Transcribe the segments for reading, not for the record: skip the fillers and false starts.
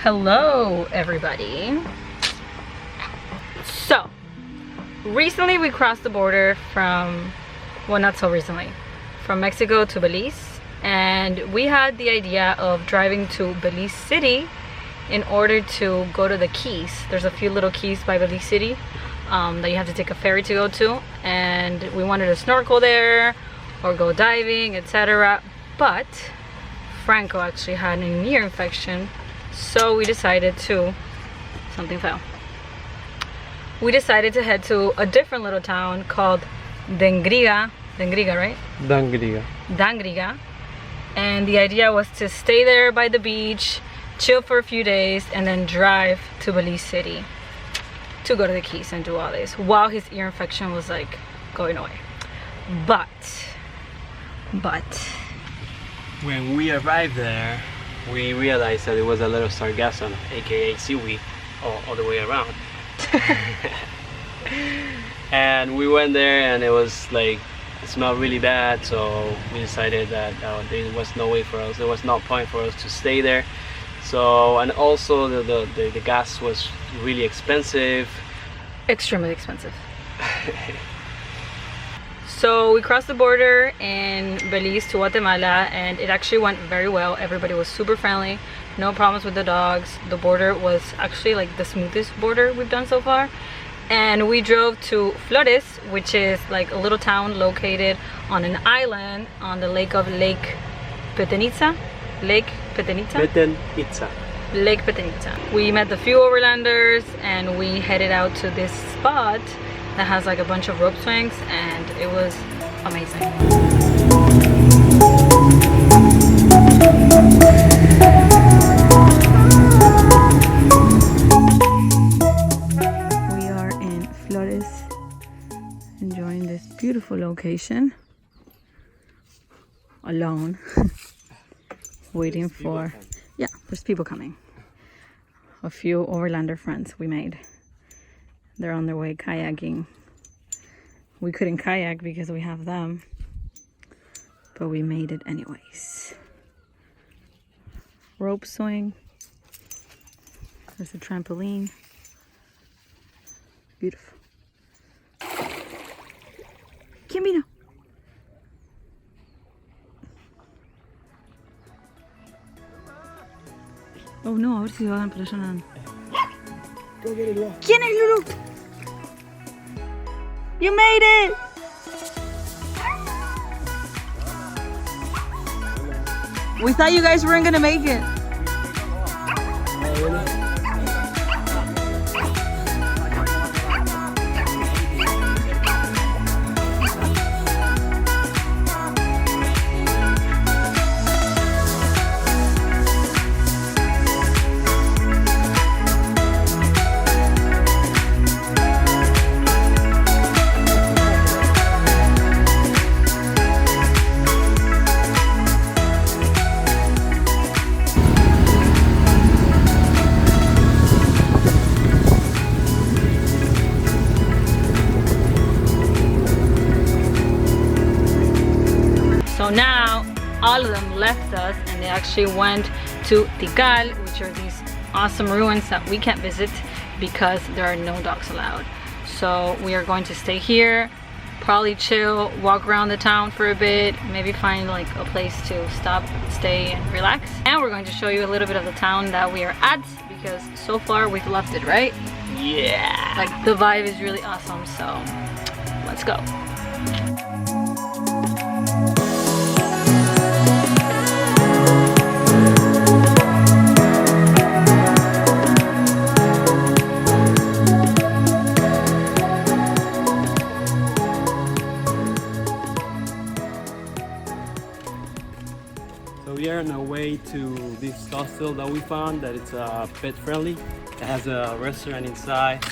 Hello everybody. So recently we crossed the border from, well, not so recently, from Mexico to Belize, and we had the idea of driving to Belize City in order to go to the Keys. There's a few little keys by Belize City that you have to take a ferry to go to, and we wanted to snorkel there or go diving, etc. But Franco actually had an ear infection, so we decided to, something fell. We decided to head to a different little town called Dangriga, right? Dangriga. And the idea was to stay there by the beach, chill for a few days, and then drive to Belize City to go to the Keys and do all this while his ear infection was like going away. But when we arrived there, we realized that it was a little sargassum, aka seaweed, all the way around. And we went there and it was like, it smelled really bad, so we decided that there was no way for us, there was no point for us to stay there. So, and also the gas was really expensive. Extremely expensive. So we crossed the border in Belize to Guatemala, and it actually went very well. Everybody was super friendly, no problems with the dogs. The border was actually like the smoothest border we've done so far. And we drove to Flores, which is like a little town located on an island on the lake of Lake Petenitza. Lake Petenitza. We met a few overlanders and we headed out to this spot that has like a bunch of rope swings, and it was amazing. We are in Flores, enjoying this beautiful location, alone, waiting for, yeah, there's people coming. A few overlander friends we made. They're on their way kayaking. We couldn't kayak because we have them, but we made it anyways. Rope swing. There's a trampoline. Beautiful. Camino. Oh no, a ver si van presionando. ¿Quién es Lulu? You made it! We thought you guys weren't gonna make it. So now all of them left us and they actually went to Tikal, which are these awesome ruins that we can't visit because there are no dogs allowed. So we are going to stay here, probably chill, walk around the town for a bit, maybe find like a place to stop, stay and relax. And we're going to show you a little bit of the town that we are at, because so far we've loved it, right? Yeah! Like the vibe is really awesome, so let's go. So we are on our way to this hostel that we found that it's pet friendly. It has a restaurant inside,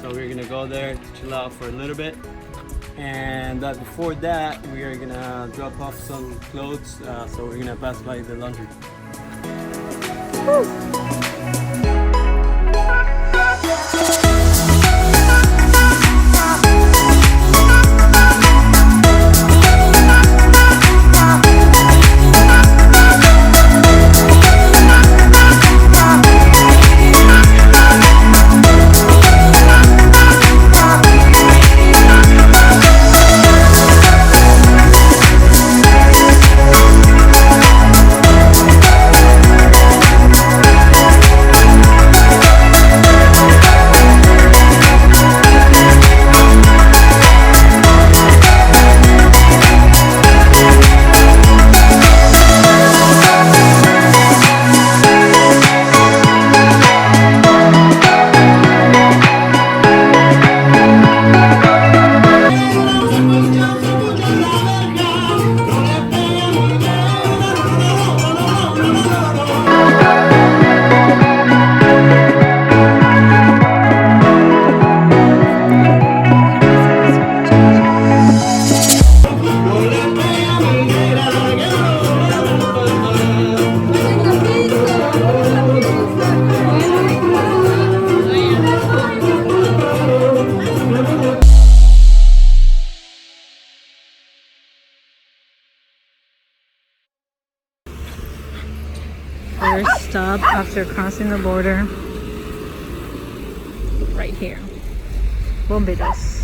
so we're gonna go there to chill out for a little bit. And before that, we are gonna drop off some clothes, so we're gonna pass by the laundry. Woo. First stop after crossing the border, right here, Bomberos.